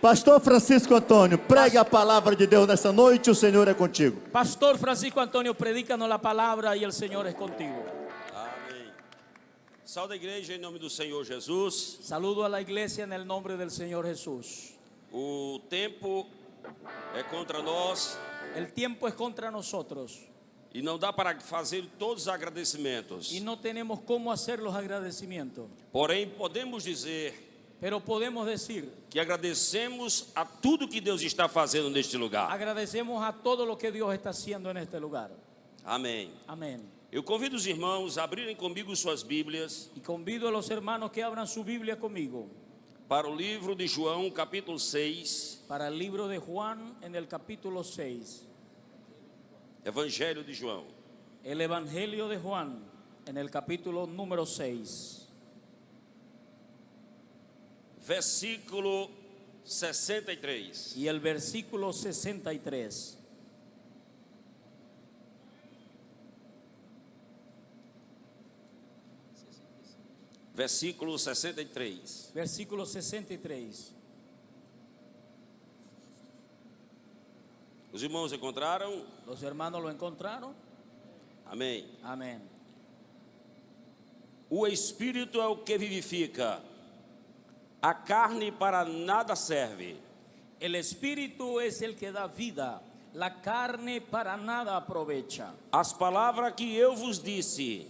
Pastor Francisco Antônio, pregue a palavra de Deus nesta noite, o Senhor é contigo. Pastor Francisco Antônio, predícanos la palabra y el Señor es contigo. Amém. Salve a igreja em nome do Senhor Jesus. Saludo a la iglesia en el nombre del Señor Jesús. O tempo é contra nós El tiempo es contra nosotros e não dá para fazer todos os agradecimentos. y no tenemos cómo hacer los agradecimientos. Porém, podemos dizer Pero podemos decir, que agradecemos a tudo que Deus está fazendo neste lugar. agradecemos a todo lo que Dios está haciendo en este lugar. Amém. Amén. Eu convido os irmãos a abrirem comigo suas Bíblias Y convido a los hermanos que abran su Biblia conmigo para o livro de João, capítulo 6, para el libro de Juan en el capítulo 6. Evangelho de João. El Evangelio de Juan en el capítulo número 6. Versículo 63. Y el versículo 63. Versículo 63. Versículo 63. Os irmãos encontraram? ¿Los hermanos lo encontraron? Amém. Amén. O Espírito é o que vivifica. A carne para nada serve. El Espíritu es el que da vida. La carne para nada aprovecha. As palavras que eu vos disse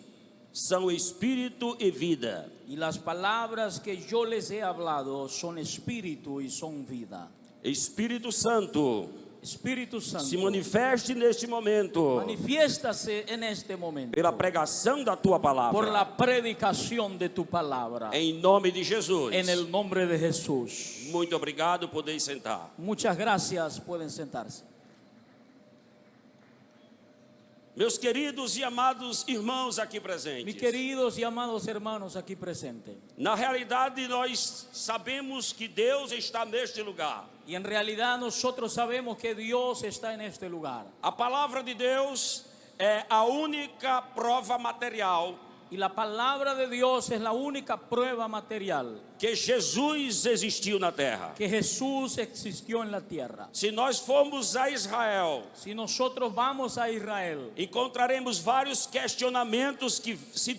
são espírito e vida. Y las palabras que yo les he hablado son espíritu y son vida. Espírito Santo, Espíritu Santo, se manifeste neste momento manifiéstase en este momento pela pregação da tua palavra. por la predicación de tu palabra. Em nome de Jesus. En el nombre de Jesús. Muito obrigado, podeis sentar. Muchas gracias, pueden sentarse. Meus queridos e amados irmãos aqui presentes. Mis queridos y amados hermanos aquí presentes. Na realidade, nós sabemos que Deus está neste lugar. Y en realidad nosotros sabemos que Dios está en este lugar. A palavra de Deus é a única prova material Y la palabra de Dios es la única prueba material que Jesus existiu na terra. que Jesús existió en la tierra. Se nós formos a Israel, Si nosotros vamos a Israel, encontraremos vários questionamentos que se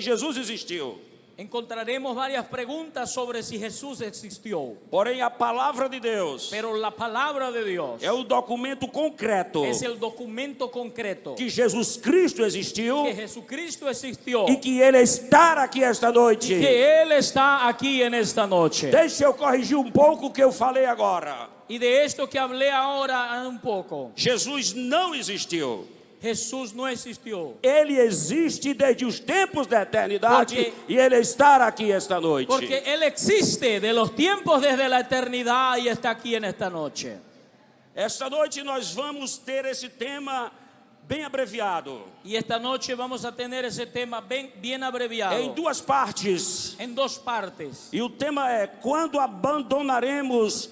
Jesus existiu. encontraremos varias preguntas sobre si Jesús existió. Porém, a palavra de Deus Pero la palabra de Dios é o documento concreto es el documento concreto que Jesus Cristo existiu que Jesucristo existió e que Ele está aqui esta noite. que Él está aquí en esta noche. Deixa eu corrigir um pouco o que eu falei agora. Y de esto que hablé ahora un poco, Jesus não existiu. Jesús no existió. Ele existe desde os tempos da eternidade Porque- e Ele está aqui esta noite. Porque Él existe de los tiempos desde la eternidad y está aquí en esta noche. Esta noite nós vamos ter esse tema bem abreviado, Y esta noche vamos a tener ese tema bien abreviado em duas partes. en dos partes. E o tema é: quando abandonaremos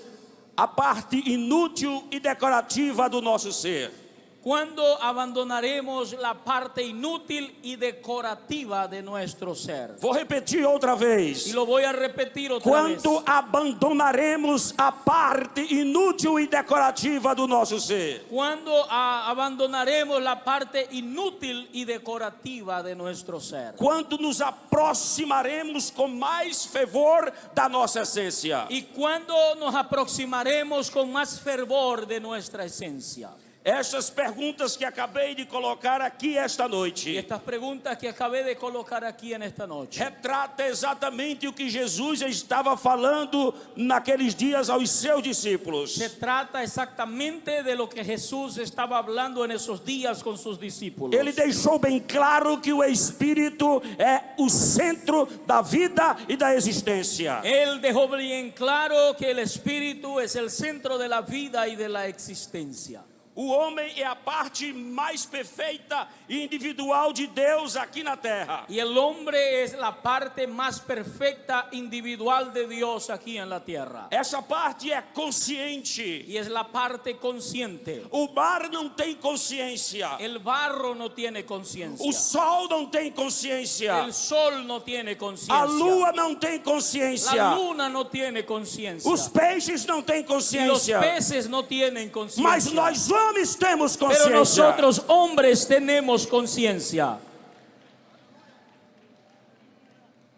a parte inútil e decorativa do nosso ser? ¿Cuándo abandonaremos la parte inútil y decorativa de nuestro ser? Vou repetir outra Y vez. lo voy a repetir otra Quando vez. abandonaremos a parte inútil e decorativa do nosso ser? ¿Cuándo abandonaremos la parte inútil y decorativa de nuestro ser? Quando nos aproximaremos com mais fervor da nossa essência? ¿Y cuándo nos aproximaremos con más fervor de nuestra esencia? Estas perguntas que acabei de colocar aqui esta Y noite estas preguntas que acabé de colocar aquí en esta noche retrata exatamente o que Jesus estava falando naqueles dias aos seus discípulos. se trata exactamente de lo que Jesús estaba hablando en esos días con sus discípulos. Ele deixou bem claro que o Espírito é o centro da vida e da existência. Él dejó bien claro que el Espíritu es el centro de la vida y de la existencia. O homem é a parte mais perfeita e individual de Deus aqui na terra. Y el hombre es la parte más perfecta individual de Dios aquí en la tierra. Essa parte é consciente. Y es la parte consciente. O mar não tem consciência. El barro no tiene conciencia. O sol não tem consciência. El sol no tiene A conciencia. lua não tem consciência. La luna no tiene conciencia. Os peixes não têm Y los consciência. peces no tienen conciencia. Mas nós homens temos Pero consciência. nosotros hombres tenemos conciencia.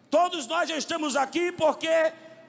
Todos nós estamos aqui porque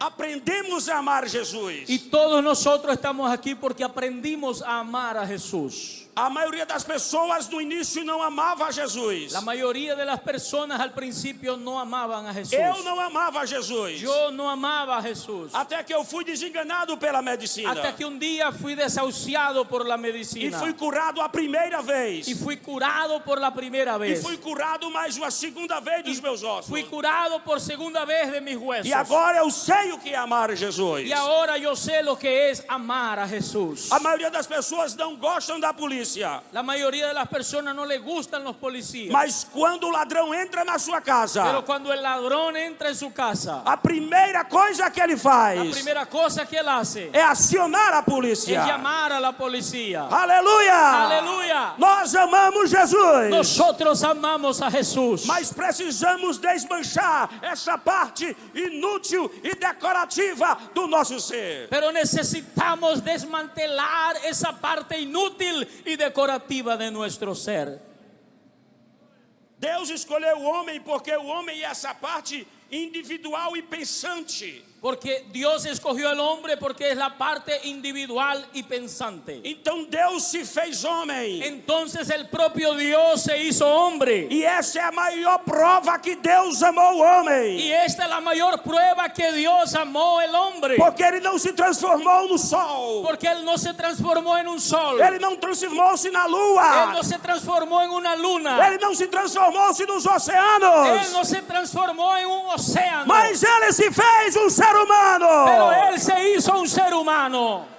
aprendemos a amar Jesus. Y todos nosotros estamos aquí porque aprendimos a amar a Jesús. A maioria das pessoas no início não amava a Jesus. La mayoría de las personas al principio no amaban a Jesús. Eu não amava a Jesus. Yo no amaba a Jesús. Até que eu fui desenganado pela medicina. Hasta que un día fui desahuciado por la E medicina. fui curado a primeira vez. Y fui curado por la primera E vez. fui curado mais uma segunda vez dos meus ossos. Fui curado por segunda vez de mis huesos. E agora eu sei o que é amar a Jesus. Y ahora yo sé lo que es amar a Jesús. A maioria das pessoas não gostam da polícia. La mayoría de las personas no les gustan los policías. Mas quando o ladrão entra na sua casa, Pero cuando el ladrón entra en su casa, a primeira coisa que ele la faz primera cosa que él hace é acionar a es polícia. llamar a la policía. Aleluia! Aleluya. Nós amamos Jesus. Nosotros amamos a Jesús. Mas precisamos desmanchar essa parte inútil e decorativa do nosso ser. Pero necesitamos desmantelar esa parte inútil y decorativa de nuestro ser. Deus escolheu o homem porque o homem é essa parte individual e pensante. Porque Dios escogió al hombre porque es la parte individual y pensante. Então Deus se fez homem. Entonces el propio Dios se hizo hombre. E essa é a maior prova que Deus amou o homem. Y esta es la mayor prueba que Dios amó al hombre. Porque ele não se transformou no sol. Porque Él no se transformó en un sol. Ele não transformou-se na Él lua. no se transformó en una luna. Ele não se transformou-se nos Él oceanos. no se transformó en un océano. Mas ele se fez um ser humano. Pero Él se hizo un ser humano.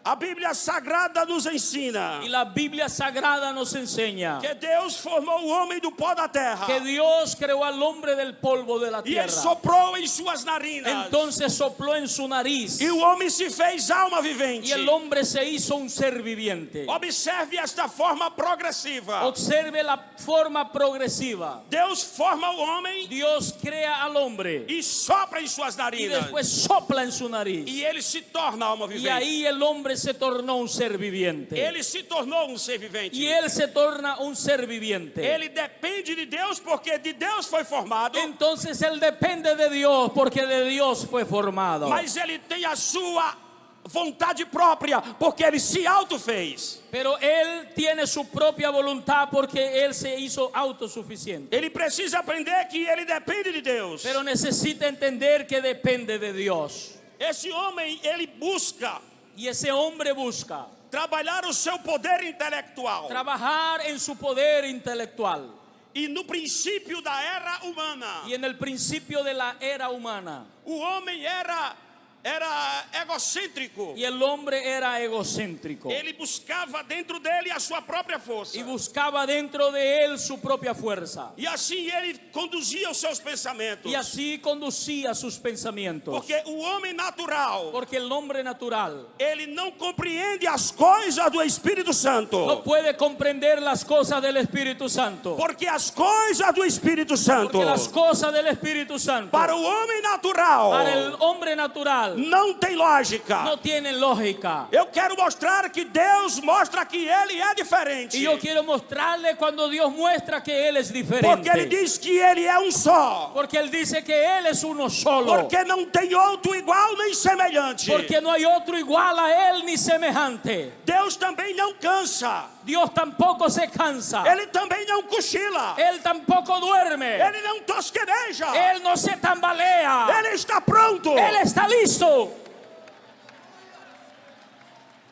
A Bíblia Sagrada nos ensina Y la Biblia Sagrada nos enseña que Deus formou o homem do pó da terra. que Dios creó al hombre del polvo de la E ele tierra. soprou em suas narinas. Entonces sopló en su nariz. E o homem se fez alma vivente. Y el hombre se hizo un ser viviente. Observe esta forma progressiva. Observe la forma progresiva. Deus forma o homem Dios crea al hombre e sopra em suas y narinas. después sopla en su nariz. E ele se torna alma Y vivente. ahí el hombre se tornó un ser viviente. Ele se tornou um ser vivente. Y él se torna un ser viviente. Ele depende de Deus porque de Deus foi formado. Entonces él depende de Dios porque de Dios fue formado. Mas ele tem a sua vontade própria porque ele se autofez. Pero él tiene su propia voluntad porque él se hizo autosuficiente. Ele precisa aprender que ele depende de Deus. Pero necesita entender que depende de Dios. Esse homem, ele busca Y ese hombre busca trabalhar o seu poder intelectual. trabajar en su poder intelectual. E no princípio da era humana, Y en el principio de la era humana. o homem era egocêntrico. Y el hombre era egocéntrico. Ele buscava dentro dele a sua própria força. Y buscaba dentro de él su propia fuerza. E assim ele conduzia os seus pensamentos. Y así conducía sus pensamientos. Porque o homem natural, Porque el hombre natural ele não compreende as coisas do Espírito Santo. no puede comprender las cosas del Espíritu Santo. Porque as coisas do Espírito Santo, Porque las cosas del Espíritu Santo para o homem natural, para el hombre natural não tem lógica. no tienen lógica. Eu quero mostrar que Deus mostra que ele é diferente. Y yo quiero mostrarle cuando Dios muestra que Él es Porque ele diferente. diz que ele é um só. Porque Él dice que Él es uno solo. Porque não tem outro igual nem semelhante. Porque no hay otro igual a Él ni semejante. Deus também não cansa. Dios tampoco se cansa. Ele também não cochila. Él tampoco duerme. Ele não tosqueneja. Él no se tambalea. Ele está pronto. Él está listo.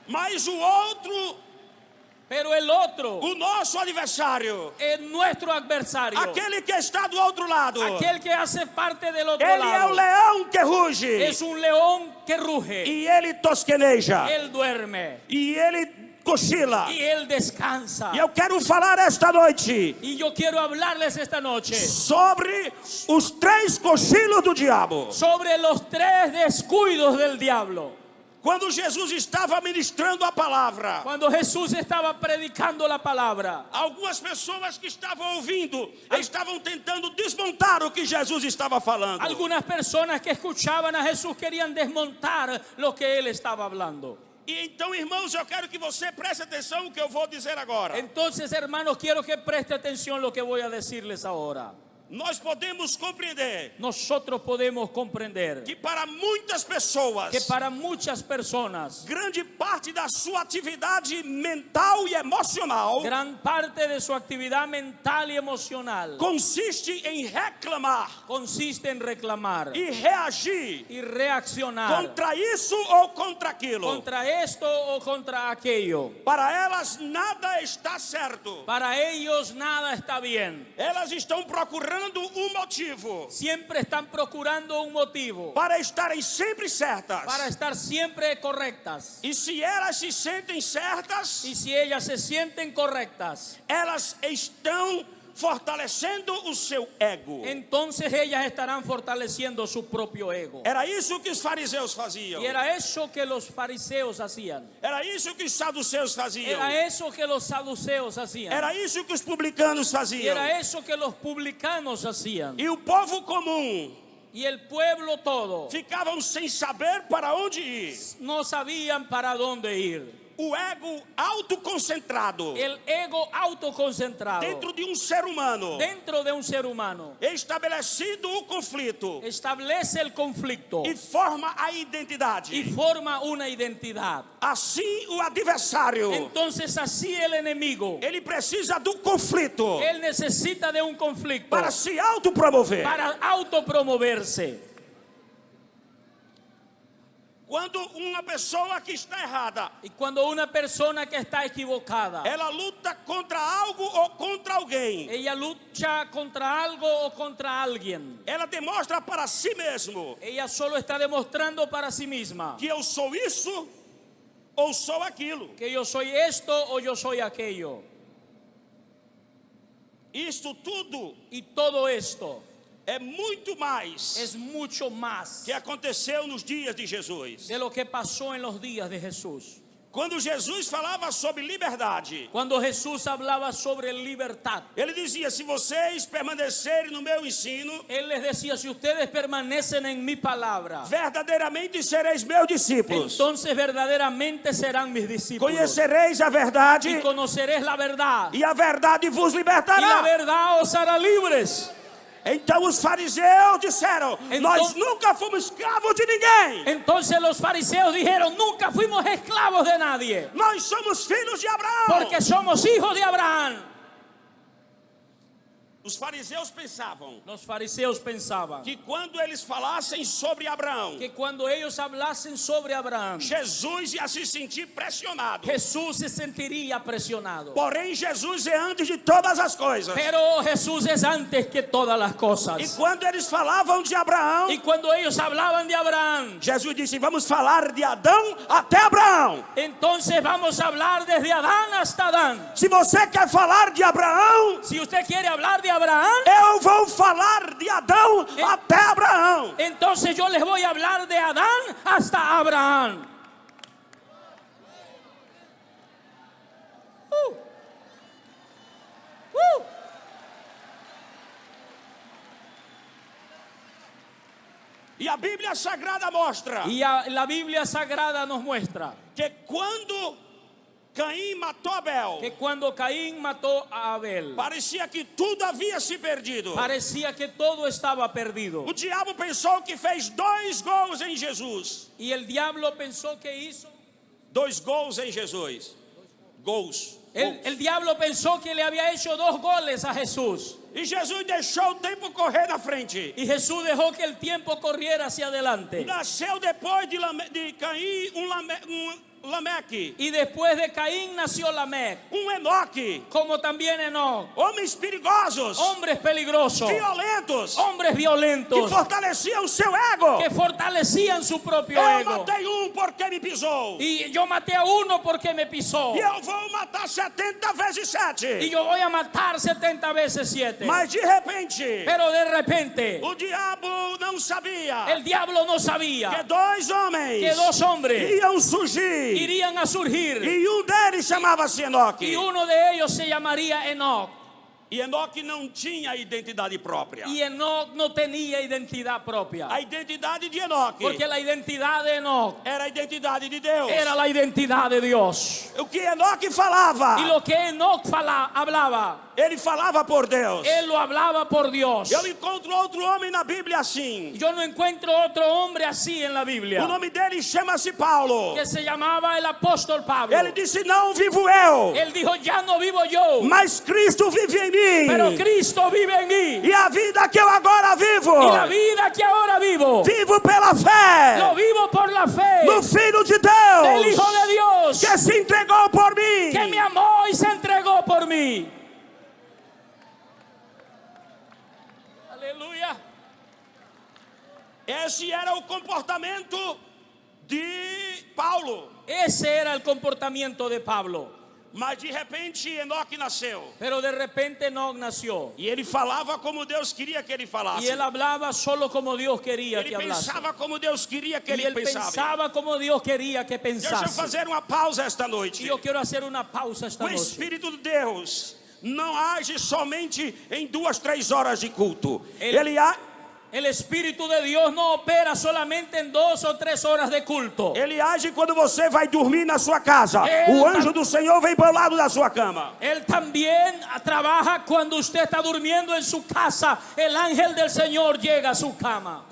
Mas o outro Pero el otro, o nosso adversário, nuestro adversario, aquele que está do outro lado, aquel que hace parte del otro ele é o lado, leão que ruge, es un león que ruge. e ele tosqueneja, Él duerme e ele cochila. y él descansa. E eu quero falar esta noite Y yo quiero hablarles esta noche sobre os 3 cochilos do diabo. sobre los 3 descuidos del diablo. Quando Jesus estava ministrando a palavra, Cuando Jesús estaba predicando la palabra, algumas pessoas que estavam ouvindo estavam tentando desmontar o que Jesus estava falando. algunas personas que escuchaban a Jesús querían desmontar lo que él estaba hablando. E então, irmãos, eu quero que você preste atenção no que eu vou dizer agora. Entonces, hermanos, quiero que preste atención lo que voy a decirles ahora. Nós podemos compreender Nosotros podemos comprender que para muitas pessoas, que para muchas personas, grande parte da sua atividade mental e emocional gran parte de su actividad mental y emocional consiste em reclamar consiste en reclamar e reagir y reaccionar contra isso ou contra aquilo. contra esto o contra aquello. Para elas nada está certo. Para ellos nada está bien. Elas estão procurando um motivo Siempre están procurando un motivo para estarem sempre certas. para estar siempre correctas. E se elas se sentem certas, Y si ellas se sienten correctas, elas estão fortalecendo o seu ego. entonces ellas estarán fortaleciendo su propio ego. Era isso que os fariseus faziam. Y era eso que los fariseos hacían. Era isso que os saduceus faziam. Era eso que los saduceos hacían. Era isso que os publicanos Y faziam. era eso que los publicanos hacían. E o povo comum Y el pueblo todo ficavam sem saber para onde ir. no sabían para dónde ir. O ego autoconcentrado El ego autoconcentrado dentro de um ser humano dentro de un ser humano estabelecido o conflito establece el conflicto e forma a identidade. y forma una identidad. Assim o adversário, Entonces así el enemigo, ele precisa do conflito él necesita de un conflicto para se autopromover. para autopromoverse. Quando uma pessoa que está errada, Y cuando una persona que está equivocada, ela luta contra algo ou contra alguém, ella lucha contra algo o contra alguien, ela demonstra para si mesmo ella solo está demostrando para sí misma que eu sou isso ou sou aquilo. que yo soy esto o yo soy aquello. Isto tudo Y todo esto é muito mais es mucho más que aconteceu nos dias de Jesus. de lo que pasó en los días de Jesús. Quando Jesus falava sobre liberdade, Cuando Jesús hablaba sobre libertad, ele dizia: se vocês permanecerem no meu ensino, él les decía, si ustedes permanecen en mi palabra, verdadeiramente sereis meus discípulos. entonces verdaderamente serán mis discípulos. Conhecereis a verdade Y conoceréis la verdad. e a verdade vos Y la libertará. verdad os hará libres. Então os fariseus disseram: Então- nós nunca fomos escravos de ninguém. Entonces los fariseos dijeron, nunca fuimos esclavos de nadie, Nós somos filhos de Abraão. porque somos hijos de Abraham. Os fariseus pensavam Los fariseos pensaban que quando eles falassem sobre Abraão, que cuando ellos hablasen sobre Abraham, Jesus ia se sentir pressionado. Jesús se sentiría presionado. Porém, Jesus é antes de todas as coisas. Pero Jesús es antes que todas las E cosas. quando eles falavam de Abraão, Y cuando ellos hablaban de Abraham, Jesus disse: vamos falar de Adão até Abraão. entonces vamos a hablar desde Adán hasta Adán. Se você quer falar de Abraão, Si usted quiere hablar de Abraham, eu vou falar de Adão até Abraão. entonces yo les voy a hablar de Adán hasta Abraham. E a Bíblia Sagrada mostra Y la Biblia Sagrada nos muestra que quando Caim matou Abel, que cuando Caín mató a Abel, parecia que tudo havia se perdido. parecía que todo estaba perdido. O diabo pensou que fez 2 gols em Jesus. Y el diablo pensó que hizo. 2 gols em Jesus. Gols. El diablo pensó que le había hecho 2 goles a Jesús. E Jesus deixou o tempo correr na frente. Y Jesús dejó que el tiempo corriera hacia adelante. Nasceu depois de Caim um Lameque, Y después de Caín nació Lamec, Enoque, como también Enoc. homens perigosos, Hombres peligrosos, violentos, hombres que violentos, fortaleciam o seu ego. que fortalecían su propio Eu ego. matei porque me pisou. Y yo maté a uno porque me pisó. E eu vou matar 70 vezes 7. Y yo voy a matar 70 veces 7. Mas de repente, Pero de repente, o diabo não sabia el diablo no que sabía dois homens que dos hombres iam surgir. irían a surgir. E deles chamava-se Enoque. Y uno de ellos se llamaría Enoc. E Enoque não tinha identidade própria. Y Enoc no tenía identidad propia. A identidade de Enoque Porque la identidad de Enoc era a identidade de Deus. era la identidad de Dios. O que Enoque falava, Y lo que Enoc hablaba, ele falava por Deus. él lo hablaba por Dios. Eu encontro outro homem na Bíblia assim. Yo no encuentro otro hombre así en la Biblia. O nome dele chama-se Paulo. Que se llamaba el apóstol Pablo. Ele disse: não vivo eu, Él dijo, ya no vivo yo, mas Cristo vive em mim. pero Cristo vive en mí. E a vida que eu agora vivo, Y la vida que ahora vivo, vivo pela fé lo vivo por la fe no Filho de del Deus, Hijo de Dios, que se entregou por mim. que me amó y se entregó por mí. Aleluya. Esse era o comportamento de Paulo. Ese era el comportamiento de Pablo. Mas de repente Enoque nasceu. Pero de repente Enoc nació. E ele falava como Deus queria que ele falasse. Y él hablaba solo como Dios quería Ele que hablase. pensava como Deus queria que Y ele él pensasse. pensaba como Dios quería que Deixa eu pensase. fazer uma pausa esta noite. Y yo quiero hacer una pausa esta O noche. Espírito de Deus não age somente em 2, 3 horas de culto. El Espíritu de Dios no opera solamente en 2 o 3 horas de culto. Ele age quando você vai dormir na sua casa. O anjo do Senhor vem para o lado da sua cama. Él también trabaja cuando usted está durmiendo en su casa. El ángel del Señor llega a su cama.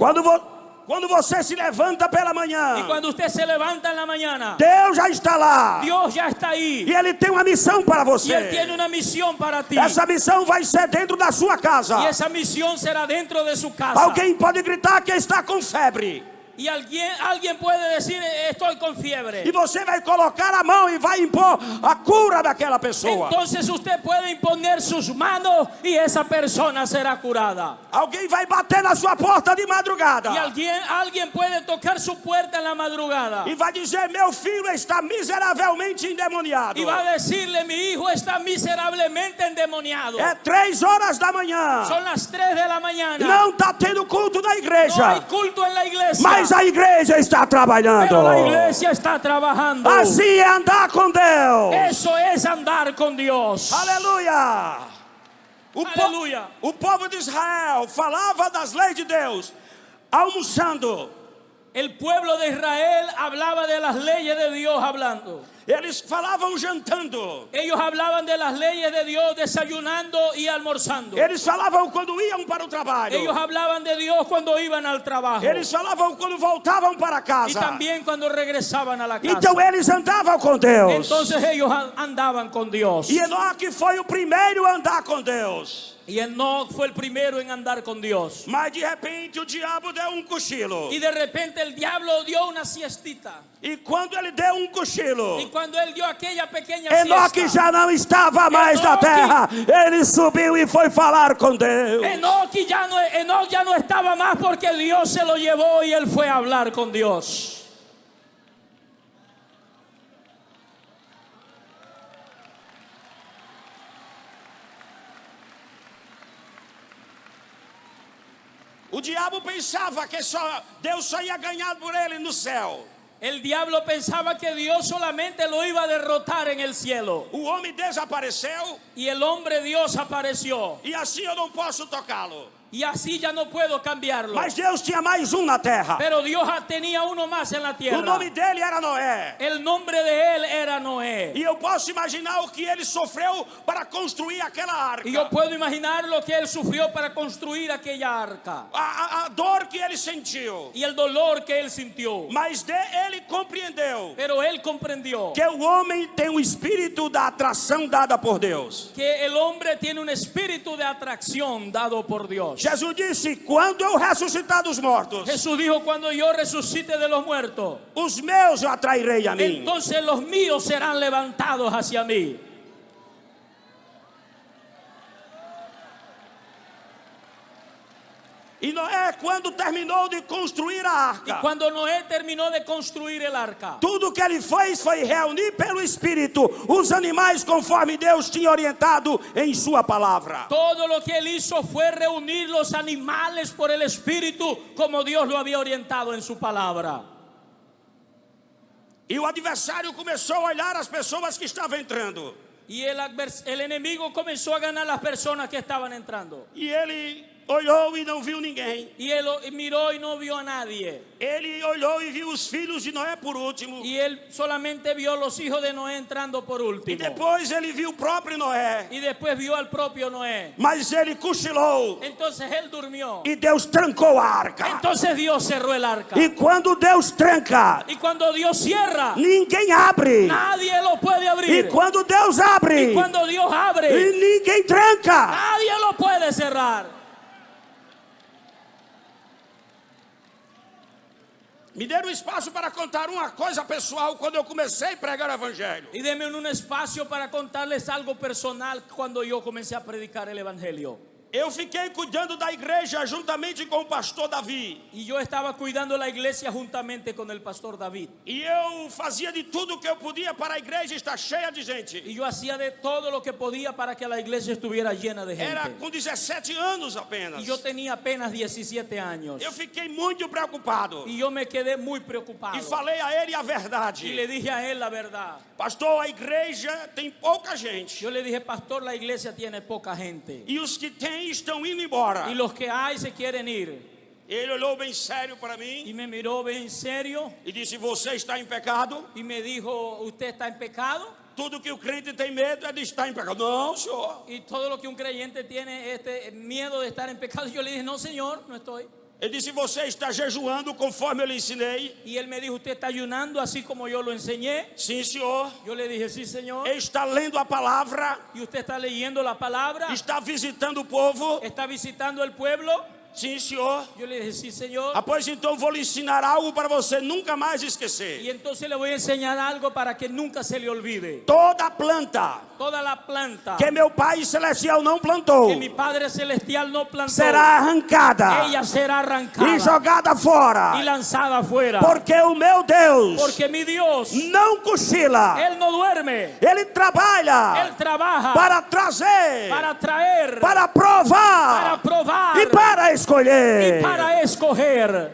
Quando você se levanta pela manhã, Y cuando usted se levanta en la mañana, Deus já está lá. Dios ya está ahí. E Ele tem uma missão para Y Él você. tiene una misión para ti. Essa missão vai ser dentro da sua casa. Y esa misión será dentro de su casa. Alguém pode gritar que está com febre. Y alguien puede decir, estoy con fiebre. E você vai colocar a mão e vai impor a cura daquela pessoa. Entonces usted puede imponer sus manos y esa persona será curada. Alguém vai bater na sua porta de madrugada. Y alguien puede tocar su puerta en la madrugada. E vai dizer: meu filho está miseravelmente endemoniado. Y va a decirle, mi hijo está miserablemente endemoniado. É 3 horas da manhã. Son las 3 de la mañana. Não está tendo culto na No hay igreja. culto en la iglesia. Mas a igreja está trabalhando. Pero la iglesia está trabajando. Assim é andar com Deus. Eso es andar con Dios. Aleluia. Aleluia. O povo de Israel falava das leis de Deus almoçando. El pueblo de Israel hablaba de las leyes de Dios hablando. Eles falavam jantando. Ellos hablaban de las leyes de Dios desayunando y almorzando. Eles falavam quando iam para o trabalho. Ellos hablaban de Dios cuando iban al trabajo. Eles falavam quando voltavam para Y casa. también cuando regresaban a la casa. Então eles andavam com Deus. Entonces ellos andaban con Dios. E Enoque foi o primeiro a andar com Deus. Y Enoc fue el primero en andar con Dios. Mas de repente o diabo deu cochilo. Y de repente el diablo dio una siestita. E quando ele deu cochilo, Y cuando él dio aquella pequeña Enoque siesta, já não estava mais na terra. Ele subiu e foi falar com Deus. Enoc ya no estaba más porque Dios se lo llevó y él fue a hablar con Dios. O diabo pensava que Deus só ia ganhar por ele no céu. El diablo pensaba que Dios solamente lo iba a derrotar en el cielo. O homem desapareceu Y el hombre Dios apareció. e assim eu não posso tocá-lo. Y así ya no puedo cambiarlo. Mas Deus tinha mais na terra. Pero Dios tenía uno más en la O tierra. nome dele era Noé. El nombre de él era Noé. E eu posso imaginar o que ele sofreu para construir aquela arca. Y yo puedo imaginar lo que él sufrió para construir aquella arca. A dor que ele sentiu. Y el dolor que él sintió. Mas ele compreendeu Pero él comprendió que o homem tem um espírito da atração dada por Deus. que el hombre tiene un espíritu de atracción dado por Dios. Dios. Jesus disse: quando eu ressuscitar dos mortos, Jesús dijo, cuando yo resucite de los muertos, os meus eu atrairei a mim. entonces los míos serán levantados hacia mí. E Noé, quando terminou de construir a Y arca, cuando Noé terminó de construir el arca, tudo que ele fez foi reunir pelo Espírito os animais conforme Deus tinha orientado em sua palavra. todo lo que él hizo fue reunir los animales por el Espíritu como Dios lo había orientado en su palabra. E o adversário começou a olhar as pessoas que estavam entrando. Y el enemigo comenzó a ganar las personas que estaban entrando. E ele olhou e não viu ninguém. Y él miró y no vio a nadie. Ele olhou e viu os filhos de Noé por último. Y él solamente vio los hijos de Noé entrando por E último. depois ele viu o próprio Noé. Y después vio al propio Noé. Mas ele cochilou. Entonces él durmió. E Deus trancou a arca. Entonces Dios cerró el arca. E quando Deus tranca, Y cuando Dios cierra, ninguém abre. nadie lo puede E abrir. quando Deus abre, Y cuando Dios abre, ninguém tranca. nadie lo puede cerrar. Me deram espaço para contar uma coisa pessoal quando eu comecei a pregar o evangelho. Y denme un espacio para contarles algo personal cuando yo comencé a predicar el evangelio. Eu fiquei cuidando da igreja juntamente com o pastor Davi. Y yo estaba cuidando la iglesia juntamente con el pastor David. E eu fazia de tudo que eu podia para a igreja estar cheia de gente. Y yo hacía de todo lo que podía para que la iglesia estuviera llena de Era gente. com 17 anos apenas. Y yo tenía apenas 17 años. Eu fiquei muito preocupado. Y yo me quedé muy preocupado. E falei a ele a Y le verdade. dije a él la verdad. Pastor, a igreja tem pouca gente. Yo le dije, pastor, la iglesia tiene poca gente. E os que tem estão indo embora. Y los que hay se quieren ir. Ele olhou bem sério para mim Y me miró bien serio e disse: você está em pecado? y me dijo, ¿usted está en pecado? Tudo que o crente tem medo é de estar em pecado. Não, senhor. Y todo lo que un creyente tiene este miedo de estar en pecado. Yo le dije, no, señor, no estoy. Ele disse: você está jejuando conforme eu lhe ensinei? Y él me dijo, ¿usted está ayunando así como yo lo enseñé? Sim, senhor. Yo le dije, sí, señor. Está lendo a palavra? ¿Y usted está leyendo la palabra? Está visitando o povo? ¿Está visitando el pueblo? Sim, senhor. Yo le dije, sí, señor. Após então vou lhe ensinar algo para você nunca mais esquecer. Y entonces le voy a enseñar algo para que nunca se le olvide. Toda planta Toda la planta que meu Pai Celestial não plantou que mi Padre Celestial no plantó, será arrancada ella será e arrancada jogada y fora. lanzada afuera. Porque o meu Deus Porque mi Dios, não cochila. Él no duerme, Ele trabalha Él trabaja para trazer, para traer, para para provar provar e para y escolher. para escoger.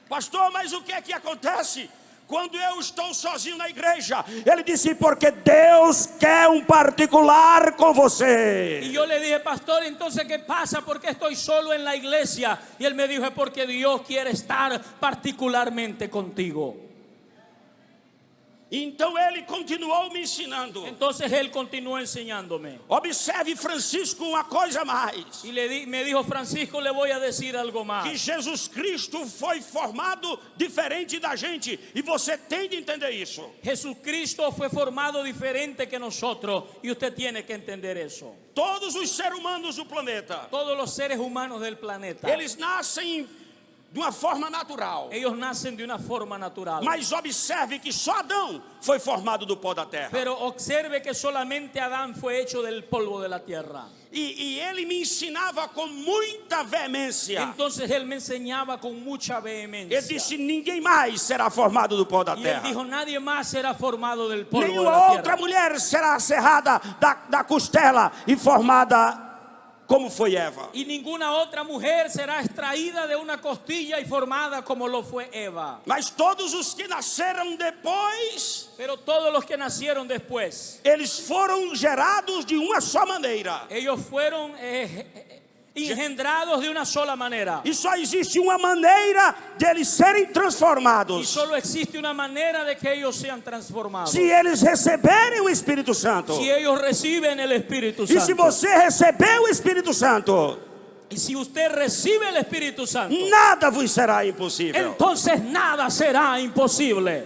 Pastor, mas o que é que acontece quando eu estou sozinho na igreja? Ele disse: porque Deus quer um particular com você. Y yo le dije, pastor, entonces ¿qué pasa? Porque estoy solo en la iglesia. Y él me dijo, porque Dios quiere estar particularmente contigo. Então ele continuou me ensinando. Entonces él continuó enseñándome. Observe, Francisco, uma coisa a mais. Y me dijo, Francisco, le voy a decir algo más. Que Jesus Cristo foi formado diferente da gente. E você tem de entender isso. Jesucristo fue formado diferente que nosotros. Y usted tiene que entender eso. Todos os seres humanos do planeta, Todos los seres humanos del planeta, eles nascem de uma forma natural. ellos nacen de una forma natural. Mas observe que só Adão foi formado do pó da terra. Pero observe que solamente Adán fue hecho del polvo de la tierra. E ele me ensinava com muita veemência. Entonces él me enseñaba con mucha vehemencia. Ele disse: ninguém mais será formado do pó da Y él terra. dijo, nadie más será formado del polvo de Nenhuma la outra tierra. mulher será cerrada da costela e formada como foi Eva. Y ninguna otra mujer será extraída de una costilla y formada como lo fue Eva. Mas todos os que nasceram depois, Pero todos los que nacieron después, eles foram gerados de uma só maneira. ellos fueron engendrados de una sola manera. E só existe uma maneira de eles serem Y transformados: solo existe una manera de que ellos sean transformados. se eles receberem o Espírito Santo. Si ellos reciben el Espíritu E se Santo. você receber o Espírito Santo, Y si usted recibe el Espíritu Santo, nada vos será impossível. entonces nada será imposible.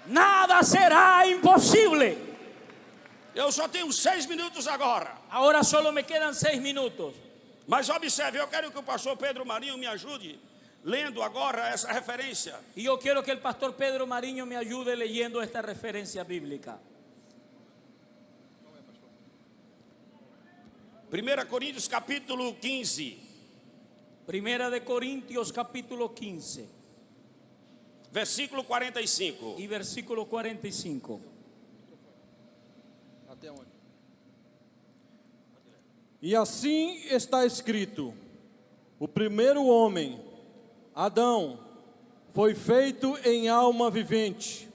Nada será imposible. Eu só tenho 6 minutos agora. Ahora solo me quedan 6 minutos. Mas observe, eu quero que o pastor Pedro Marinho me ajude lendo agora essa referência. Y yo quiero que el pastor Pedro Mariño me ayude leyendo esta referencia bíblica. 1 Coríntios capítulo 15, Primera de Corintios capítulo 15 versículo 45. y versículo 45. Até onde? E assim está escrito: o primeiro homem, Adão, foi feito em alma vivente.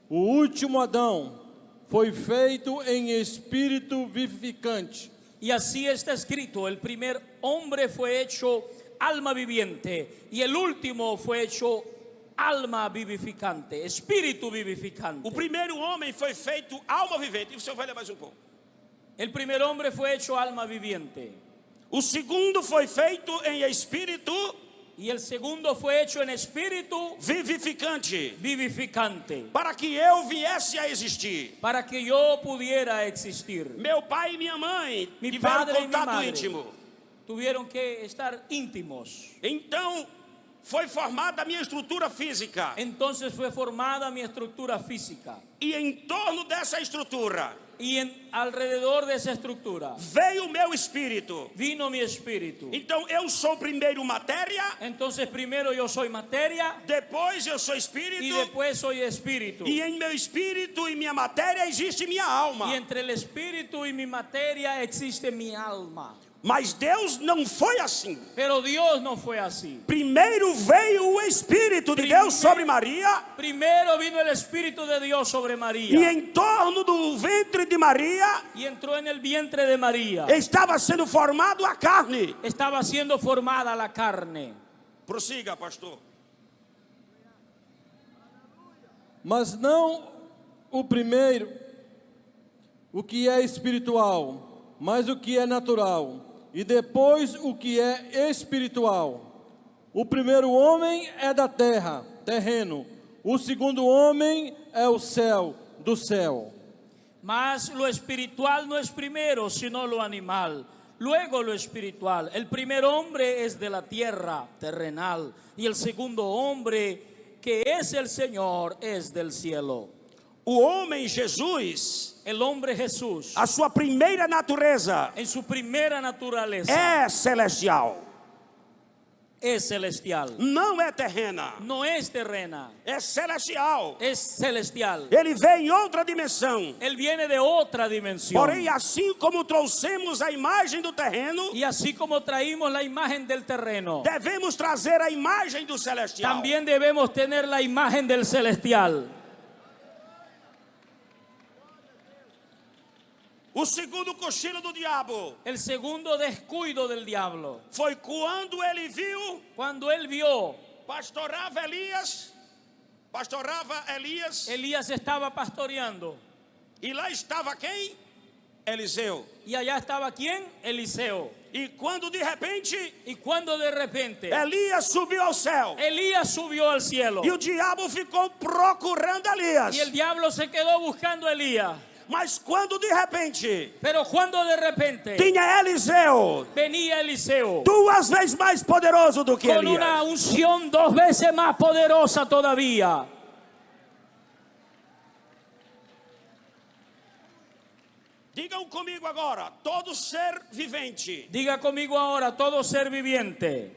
O último Adão foi feito em espírito vivificante. Y así está escrito: el primer hombre fue hecho alma viviente y el último fue hecho alma vivificante, espíritu vivificante. O primeiro homem foi feito alma vivente. E o senhor vai ler mais um pouco. El primer hombre fue hecho alma viviente O segundo foi feito em espírito y el segundo fue hecho en espíritu vivificante, vivificante, para que eu viesse a existir. para que yo pudiera existir. Meu pai e minha mãe Mi tiveram padre y mi contato madre íntimo. tuvieron que estar íntimos. Então foi formada a minha estrutura física. Entonces fue formada mi estructura física. E em torno dessa estrutura Y alrededor de esa estructura veio o meu espírito. vino mi espíritu. Então eu sou primeiro matéria, Entonces primero yo soy materia depois eu sou y espírito. después soy espíritu. E em meu espírito e minha matéria existe minha alma. Y entre el espíritu y mi materia existe mi alma. Mas Deus não foi assim. Pero Dios no fue así. Primeiro veio o Espírito de Deus sobre Maria. Primero vino el Espíritu de Dios sobre E María em torno do ventre de Maria y entró en el vientre de María. estava sendo formado a carne. Estaba siendo formada la carne. Prossiga, pastor. Mas não o primeiro, o que é espiritual, mas o que é natural, e depois o que é espiritual. O primeiro homem é da terra, terreno. O segundo homem é o céu, do céu. Mas lo espiritual no es primero, sino lo animal. Luego lo espiritual. El primer hombre es de la tierra, terrenal. Y el segundo hombre, que es el Señor, es del cielo. O homem Jesus, El hombre Jesús, a sua primeira natureza en su primera naturaleza, é celestial, es celestial. não é terrena, No es terrena, é celestial. es celestial. Ele vem em outra dimensão. Él viene de otra dimensión. Porém, assim como trouxemos a imagem do terreno, Y así como traímos la imagen del terreno, devemos trazer a imagem do celestial. también debemos tener la imagen del celestial. O segundo cochilo do diabo El segundo descuido del diablo, foi quando ele viu, cuando él vio, pastorava Elias, Elías estaba pastoreando. e lá estava quem? Eliseu. Y allá estaba ¿quién? Eliseo. E quando de repente Y cuando de repente Elias subiu ao céu, Elías subió al cielo e o diabo ficou procurando Elias. y el diablo se quedó buscando a Elías. Mas quando de repente Pero cuando de repente tinha Eliseu, venía Eliseo 2 vezes mais poderoso do que con una Elias, unción 2 veces más poderosa todavía. digam comigo agora, todo ser vivente Diga conmigo ahora, todo ser viviente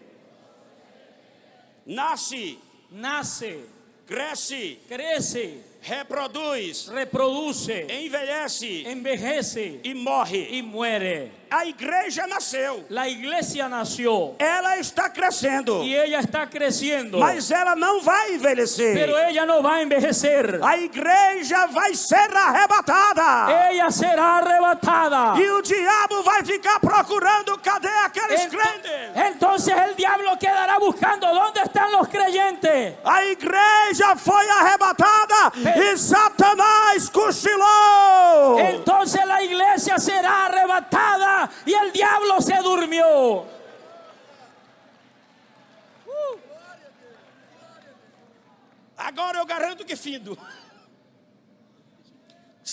nasce, nace, cresce, crece, reproduz, reproduce, envelhece envejece e morre. y muere. A igreja nasceu, La iglesia nació ela está crescendo, y ella está creciendo, mas ela não vai envelhecer. pero ella no va a envejecer. A igreja vai ser arrebatada. Ella será arrebatada. E o diabo vai ficar procurando cadê aqueles crentes. Entonces el diablo quedará buscando dónde están los creyentes. A igreja foi arrebatada e Satanás cochilou. Entonces la iglesia será arrebatada y el diablo se durmió. Agora eu garanto que findo.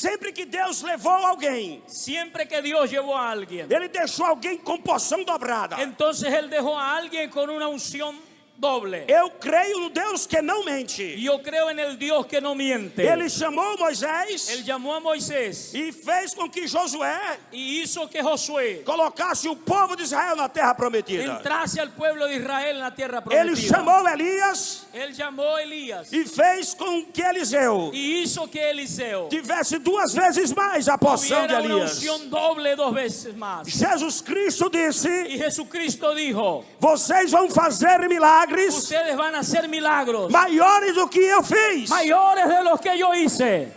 Sempre que Deus levou alguém, Siempre que Dios llevó a alguien, Ele deixou alguém com porção dobrada. entonces Él dejó a alguien con una unción doble. Eu creio no Deus que não mente. Y yo creo en el Dios que no miente. Ele chamou Él Moisés llamó a Moisés e fez com que Josué y hizo que Josué colocasse o povo de Israel na terra prometida. entrase al pueblo de Israel en la tierra Ele prometida. chamou Elias Él llamó a Elías e fez com que Eliseu y hizo que Eliseo tivesse 2 vezes mais a porção de tuviera una Elias. unción doble 2 veces más. Jesus Cristo disse: Y Jesucristo dijo: vocês vão fazer milagres ustedes van a hacer milagros maiores do que eu fiz. mayores de los que yo hice.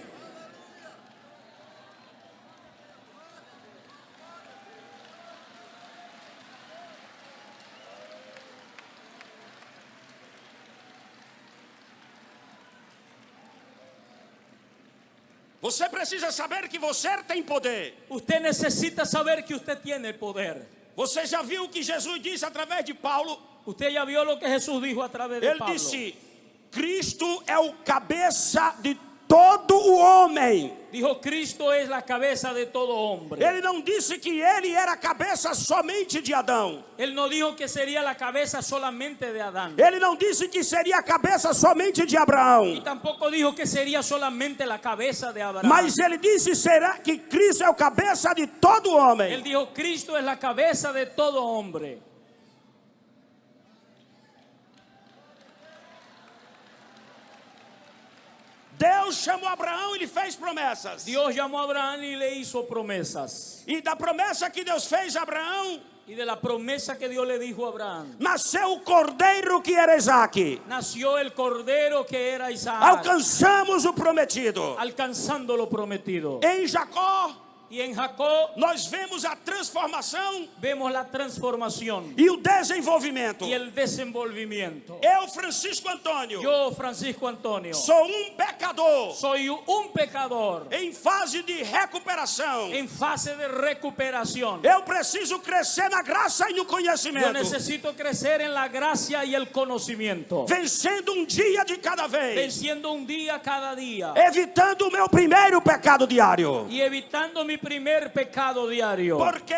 Você precisa saber que você tem poder. Usted necesita saber que usted tiene poder. Você já viu o que Jesus disse através de Paulo? Usted ya vio lo que Jesús dijo a través de Ele Pablo. disse: Cristo é o cabeça de todo o homem. Dijo: Cristo es la cabeza de todo hombre. Ele não disse que ele era a cabeça somente de Adão. Él no dijo que sería la cabeza solamente de Adán. Ele não disse que seria a cabeça somente de Abraão. Y tampoco dijo que sería solamente la cabeza de Abraham. Mas ele disse será que Cristo é o cabeça de todo homem. Él dijo: Cristo es la cabeza de todo hombre. Deus chamou Abraão e lhe fez promessas. Dios llamó a Abraham y le hizo promesas. E da promessa que Deus fez a Abraão, Y de la promesa que Dios le dijo a Abraham, nasceu o cordeiro que era Isaque. nació el cordero que era Isaac, Alcançamos o prometido. alcanzando lo prometido. Em Jacó, Y en Jacob nós vemos a transformação vemos la transformación e o desenvolvimento. y el desenvolvimiento. Eu, Francisco Antônio, Yo, Francisco Antonio, sou pecador soy un pecador em fase de recuperação. en fase de recuperación. Eu preciso crescer na graça e no Yo conhecimento, necesito crecer en la gracia y el conocimiento, vencendo dia de cada vez, venciendo un día cada día evitando o meu primeiro pecado diário. y evitando mi primer pecado diario. Porque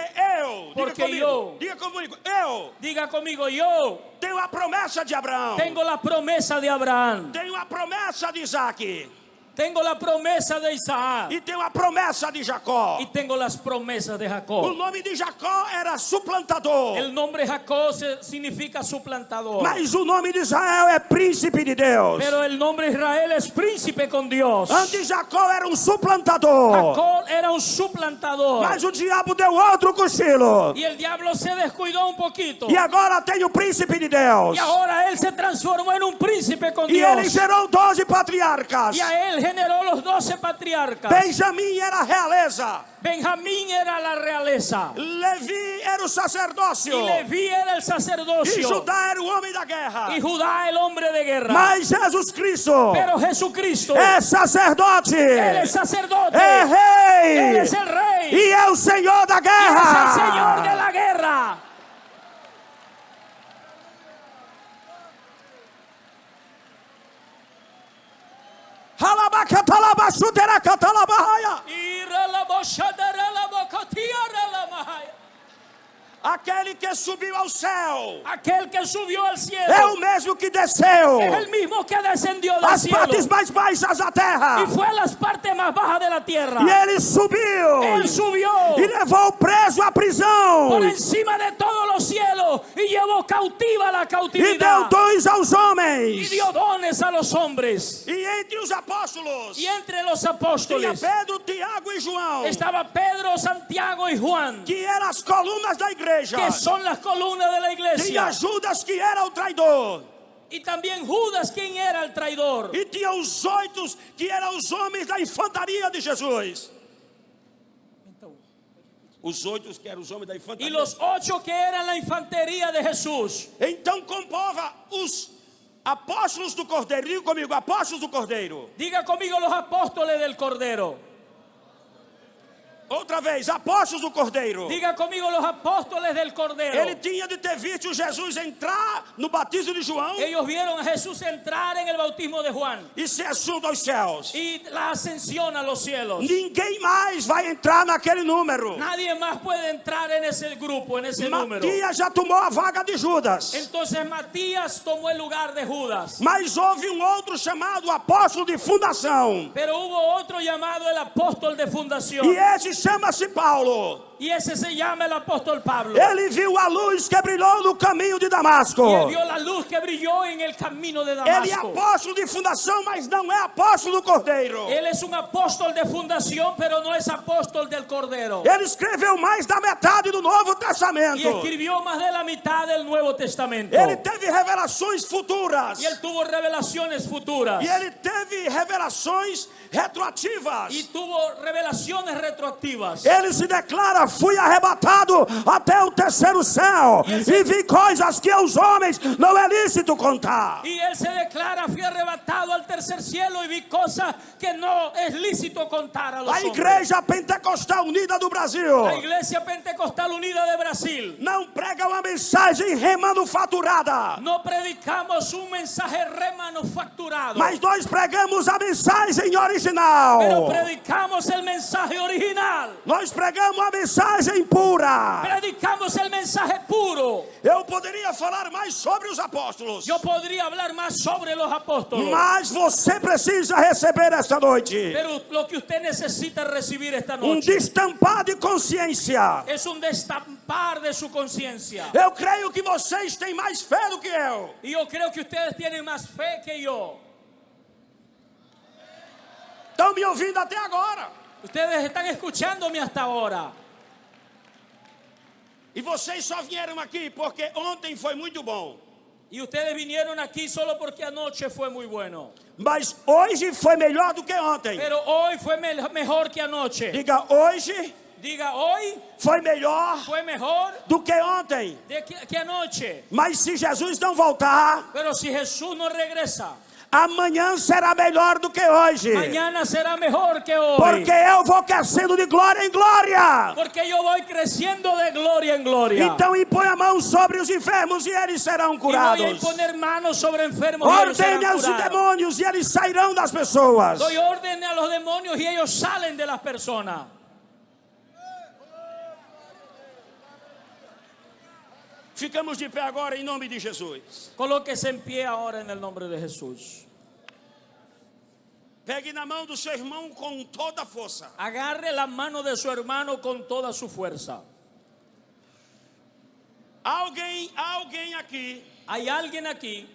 Porque eu. diga comigo, eu Diga conmigo: yo tenho a promessa de Abraão, tengo la promesa de Abraham, tenho a promessa de Isaque tengo la promesa de Isaac e tenho a promessa de Jacó. y tengo las promesas de O Jacob. nome de Jacó era suplantador, El nombre Jacob significa suplantador, mas o nome de Israel é príncipe de Deus. pero el nombre Israel es príncipe con Dios. Antes Jacó era um suplantador, Jacob era un suplantador mas o diabo deu outro cochilo. y el diablo se descuidó un poquito E agora tem o príncipe de Deus. y ahora él se transformó en un príncipe con E ele Dios gerou 12 patriarcas. y a él generó los 12 patriarcas. Benjamim era a realeza. Benjamín era la realeza Levi era o sacerdócio. y Leví era el E sacerdocio Judá era o homem da guerra. y Judá el hombre de guerra. Mas Jesus Cristo Pero Jesucristo, é sacerdote. Él es sacerdote, É rei. Él es el rey E é o Senhor da y es el Señor de guerra. la guerra. Halabakatalabasuterakatalabahaya. Y relaboshadalalabokotiyaralamahaya. Aquele que subiu ao céu Aquel que subió al cielo é o mesmo que desceu es el mismo que descendió del as cielo partes mais baixas da terra. y fue a las partes más bajas de la tierra. E ele subiu Él subió e levou o preso à prisão. por encima de todos los cielos y llevó cautiva la E deu cautividad dons aos y homens. dio dones a los hombres. E entre os apóstolos Y entre los tinha apóstoles Pedro, Tiago e João, estaba Pedro, Santiago y Juan, que eram as colunas da igreja. que son las columnas de la iglesia. Tinha Judas, que era o traidor. Y también Judas, quien era el traidor. E tinha os 8, que eram os homens da infantaria de Jesus. Os 8 que eram os homens da Y infantaria. los 8 que eran la infantería de Jesús. Então comprova os apóstolos do Cordeiro. Diga comigo, apóstolos do Cordeiro. Diga conmigo: los apóstoles del Cordero. Outra vez, apóstolos do Cordeiro. Diga conmigo, los apóstoles del Cordero. Ele tinha de ter visto Jesus entrar no batismo de João Ellos vieron a Jesús entrar en el bautismo de Juan e ser assunto aos céus. y la ascensión a los cielos. Ninguém mais vai entrar naquele número. Nadie más puede entrar en ese grupo, en ese número. Matias já tomou a vaga de Judas. Entonces Matías tomó el lugar de Judas. Mas houve um outro chamado apóstolo de fundação. Pero hubo otro llamado el apóstol de fundación. E esse chama-se Paulo. Y ese se llama el apóstol Pablo. Ele viu a luz que brilhou no caminho de Damasco. Y él vio la luz que brilló en el camino de Ele é Damasco. apóstolo de fundação, mas não é apóstolo do Cordeiro. Él es un apóstol de fundación, pero no es apóstol del Cordero. Ele escreveu mais da metade do Novo Testamento. Y escribió más de la mitad del Nuevo Testamento. Ele teve revelações futuras. Y él tuvo revelaciones futuras. E ele teve revelações retroativas. Y tuvo revelaciones retroactivas. Ele se declara: fui arrebatado até o terceiro céu e vi coisas que aos homens não é lícito contar. Y él se declara, fui arrebatado al tercer cielo y vi cosas que no es lícito contar a los A hombres. Igreja Pentecostal Unida do Brasil La Iglesia Pentecostal Unida de Brasil. não prega uma mensagem remanufaturada, No predicamos un mensaje remanufacturado, mas nós pregamos a mensagem pero original. predicamos el mensaje original. Nós pregamos a mensagem pura. Predicamos el mensaje puro. Eu poderia falar mais sobre os apóstolos, Yo podría hablar más sobre los apóstoles, mas você precisa receber esta noite pero lo que usted necesita recibir esta um noche destampar de consciência. es un destampar de su conciencia. Eu creio que vocês têm mais fé do que eu. Y yo creo que ustedes tienen más fe que yo. Estão me ouvindo até agora. Ustedes están escuchándome hasta ahora. E vocês só vieram aqui porque ontem foi muito bom. Y ustedes vinieron aquí solo porque anoche fue muy bueno. Mas hoje foi melhor do que ontem. Pero hoy fue mejor que anoche. Diga, hoje Diga, hoy foi melhor fue mejor do que ontem. que anoche. Mas se Jesus não voltar, Pero si Jesús no regresa, amanhã será melhor do que hoje. mañana será mejor que hoy. Porque eu vou crescendo de glória em glória. Porque yo voy creciendo de gloria en gloria. Então impõe a mão sobre os enfermos e eles serão Y voy a curados. imponer manos sobre enfermos y ellos serán Ordene aos curados. demônios e eles sairão das pessoas. Doy orden a los demonios y ellos salen de las personas. Ficamos de pé agora em nome de Jesus. Colóquese en pie ahora en el nombre de Jesús. Pegue na mão do seu irmão com toda a força. Agarre la mano de su hermano con toda su fuerza. Alguém aqui Hay alguien aquí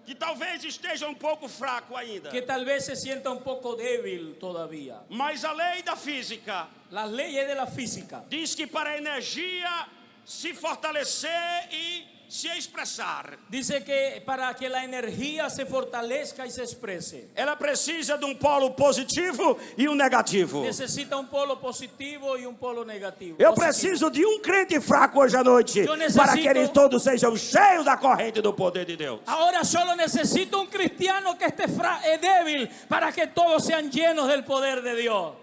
que talvez esteja um pouco fraco ainda. que tal vez se sienta un poco débil todavía. Mas a lei da física Las leyes de la física diz que para a energia se fortalecer e se expressar, dice que para que la energía se fortalezca y se exprese, ela precisa de um polo positivo e um negativo. necesita un polo positivo y un polo negativo. Eu Positivo. preciso de um crente fraco hoje à noite Eu necessito- para que eles todos sejam cheios da corrente do poder de Deus. Ahora solo necesito un cristiano que esté débil para que todos sean llenos del poder de Dios.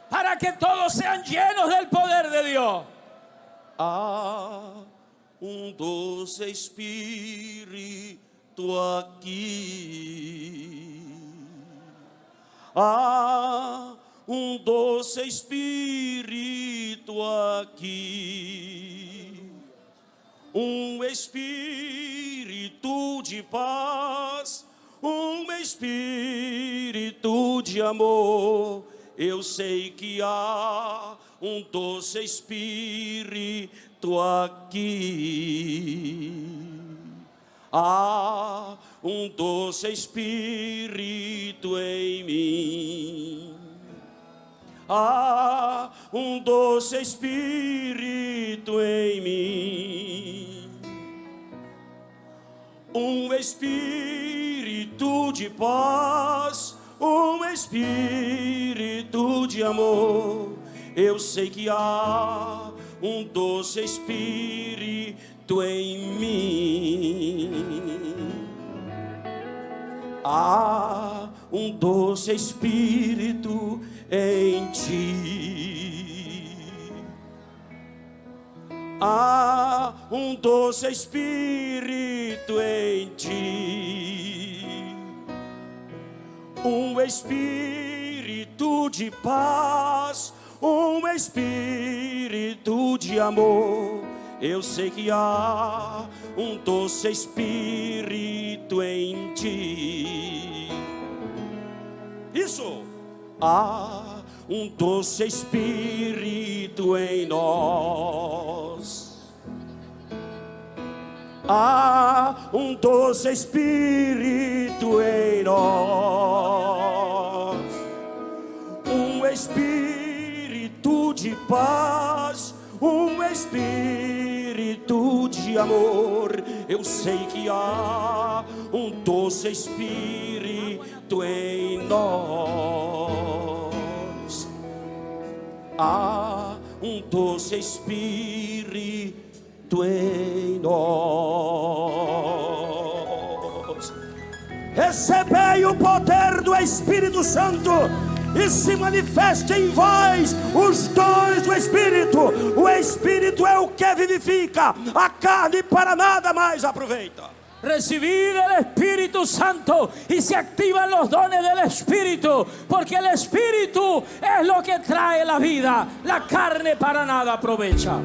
Para que todos sean llenos del poder de Dios. Há doce espírito aqui. Há doce espírito aqui. Espírito de paz, espírito de amor. Eu sei que há doce espírito aqui. Há doce espírito em mim. Há doce espírito em mim. Espírito de paz, espírito de amor. Eu sei que há doce espírito em mim. Há doce Espírito em ti. Há doce Espírito em ti. Espírito de paz, Espírito de amor. Eu sei que há doce Espírito em ti. Isso. Há doce Espírito em nós. Há doce Espírito em nós. Espírito de paz, Espírito de amor. Eu sei que há doce Espírito em nós. Há doce Espírito em nós. Recebei o poder do Espírito Santo e se manifeste em vós os dons do Espírito. O Espírito é o que vivifica, a carne para nada mais aproveita. Recibid el Espíritu Santo y se activan los dones del Espíritu, porque el Espíritu es lo que trae la vida, la carne para nada aprovecha.